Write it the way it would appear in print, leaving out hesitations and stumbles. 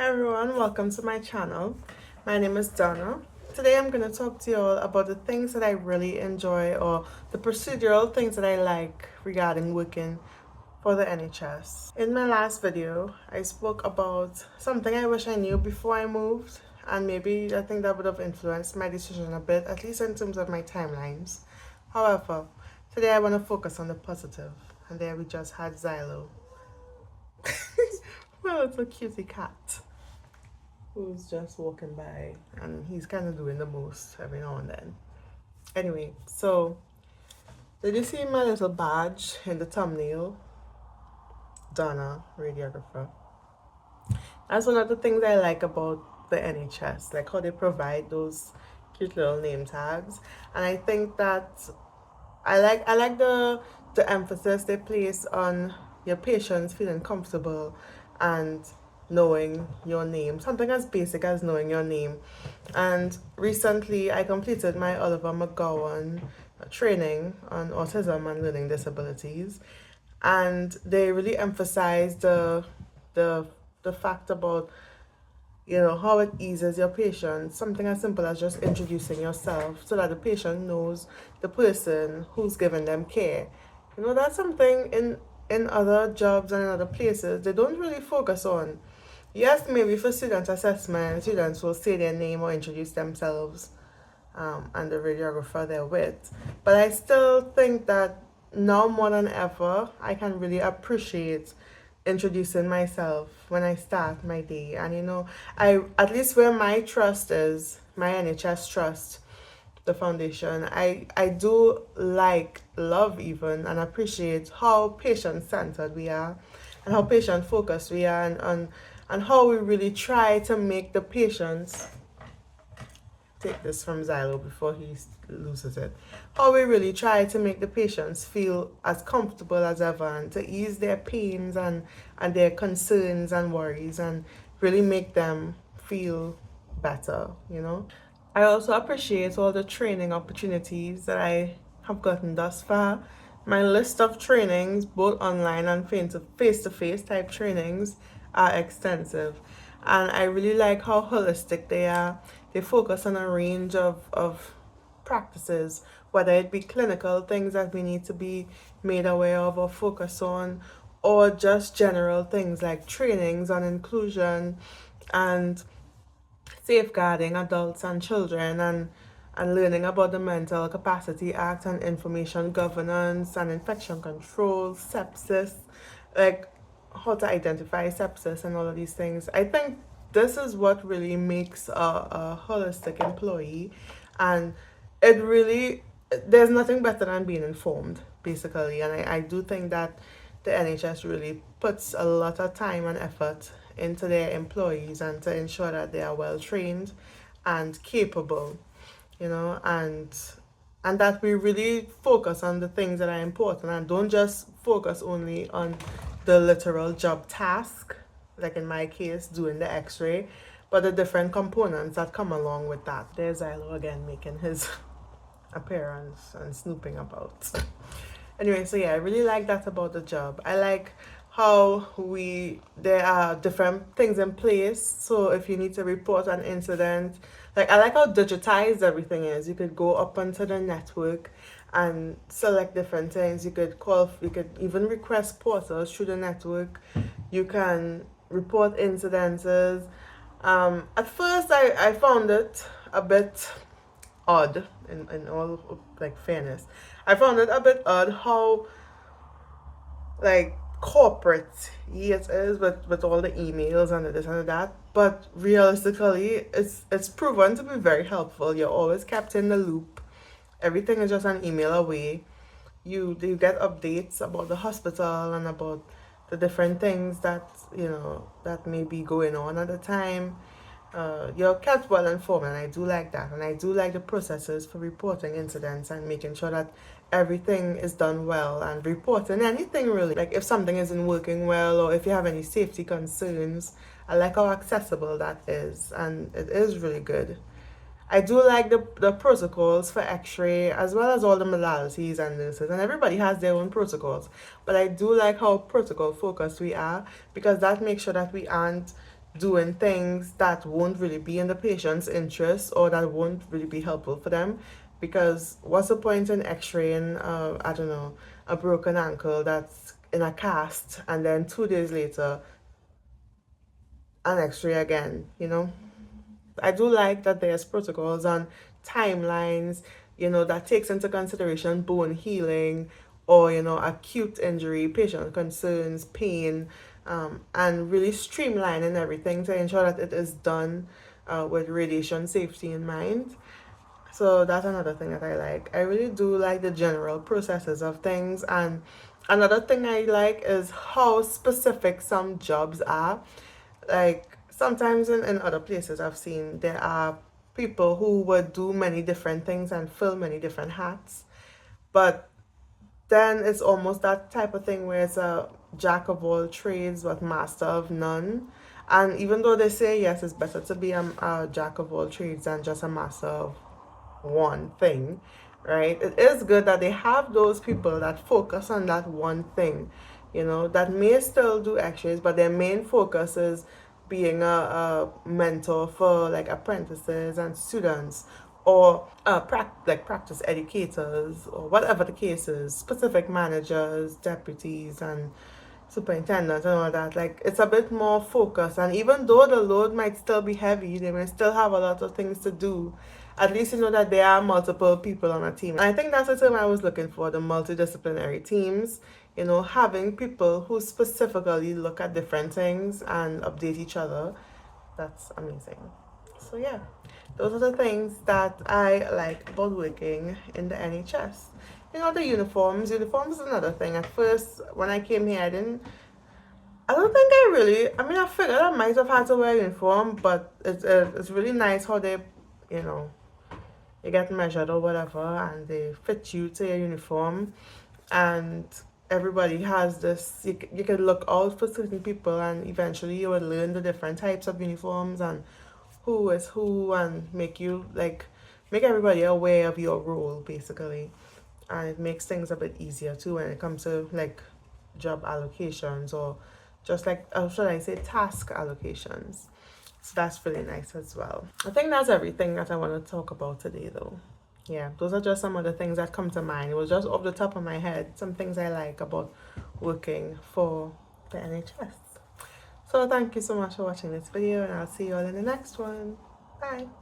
Hi everyone, welcome to my channel. My name is Donna. Today I'm going to talk to you all about the things that I really enjoy or the procedural things that I like regarding working for the NHS. In my last video, I spoke about something I wish I knew before I moved, and maybe I think that would have influenced my decision a bit, at least in terms of my timelines. However, today I want to focus on the positive, and there we just had Xylo. Well, it's a cutie cat who's just walking by, and he's kind of doing the most every now and then. Anyway, so did you see my little badge in the thumbnail? Donna, radiographer. That's one of the things I like about the NHS, like how they provide those cute little name tags. And I think that I like the emphasis they place on your patients feeling comfortable and knowing your name, something as basic as knowing your name. And recently I completed my Oliver McGowan training on autism and learning disabilities, and they really emphasized the the fact about how it eases your patient. Something as simple as just introducing yourself so that the patient knows the person who's giving them care. That's something in other jobs and in other places they don't really focus on. Yes, maybe for student assessment, students will say their name or introduce themselves, and the radiographer they're with. But I still think that now more than ever, I can really appreciate introducing myself when I start my day. And I, at least where my trust is, my NHS trust, the foundation, I do love even and appreciate how patient centered we are, and how patient focused we are, and how we really try to make the patients take this from Xylo before he loses it. How we really try to make the patients feel as comfortable as ever, and to ease their pains and their concerns and worries, and really make them feel better. I also appreciate all the training opportunities that I have gotten thus far. My list of trainings, both online and face-to-face type trainings, are extensive. And I really like how holistic they are. They focus on a range of practices, whether it be clinical things that we need to be made aware of or focus on, or just general things like trainings on inclusion and safeguarding adults and children, and learning about the Mental Capacity Act and information governance and infection control, sepsis, like how to identify sepsis and all of these things. I think this is what really makes a holistic employee, and it really, there's nothing better than being informed, basically. And I do think that the NHS really puts a lot of time and effort into their employees, and to ensure that they are well trained and capable, and that we really focus on the things that are important, and don't just focus only on the literal job task, like in my case, doing the x-ray, but the different components that come along with that. There's Xylo again making his appearance and snooping about. Anyway, so yeah, I really like that about the job. I like how there are different things in place. So if you need to report an incident, like I like how digitized everything is. You could go up onto the network and select different things. You could even request portals through the network. You can report incidences. At first I found it a bit odd, in all like fairness. I found it a bit odd how like corporate it is with all the emails and this and that, but realistically it's proven to be very helpful. You're always kept in the loop. Everything is just an email away. You get updates about the hospital and about the different things that may be going on at the time. You're kept well informed, and I do like that. And I do like the processes for reporting incidents and making sure that everything is done well, and reporting anything really. Like if something isn't working well, or if you have any safety concerns, I like how accessible that is, and it is really good. I do like the protocols for x-ray, as well as all the modalities and nurses, and everybody has their own protocols. But I do like how protocol focused we are, because that makes sure that we aren't doing things that won't really be in the patient's interest or that won't really be helpful for them. Because what's the point in x-raying, I don't know, a broken ankle that's in a cast, and then 2 days later, an x-ray again, you know? I do like that there's protocols and timelines, that takes into consideration bone healing or, acute injury, patient concerns, pain, and really streamlining everything to ensure that it is done with radiation safety in mind. So that's another thing that I like. I really do like the general processes of things. And another thing I like is how specific some jobs are. Like sometimes in other places I've seen there are people who would do many different things and fill many different hats. But then it's almost that type of thing where it's a jack of all trades but master of none. And even though they say yes, it's better to be a jack of all trades than just a master of one thing, right? It is good that they have those people that focus on that one thing, that may still do x-rays, but their main focus is being a mentor for like apprentices and students, or practice educators, or whatever the case is, specific managers, deputies, and superintendents and all that. Like it's a bit more focused, and even though the load might still be heavy, they may still have a lot of things to do. At least you know that there are multiple people on a team. And I think that's the term I was looking for, the multidisciplinary teams. Having people who specifically look at different things and update each other. That's amazing. So yeah, those are the things that I like about working in the NHS. The uniforms. Uniforms is another thing. At first, when I came here, I don't think I figured I might have had to wear a uniform, but it's really nice how they, you know, you get measured or whatever, and they fit you to your uniform, and everybody has this. You can look out for certain people, and eventually you will learn the different types of uniforms and who is who, and make everybody aware of your role basically, and it makes things a bit easier too when it comes to like job allocations, or just like, should I say, task allocations. So that's really nice as well. I think that's everything that I want to talk about today though. Yeah, those are just some of the things that come to mind. It was just off the top of my head, some things I like about working for the NHS. So thank you so much for watching this video, and I'll see you all in the next one. Bye.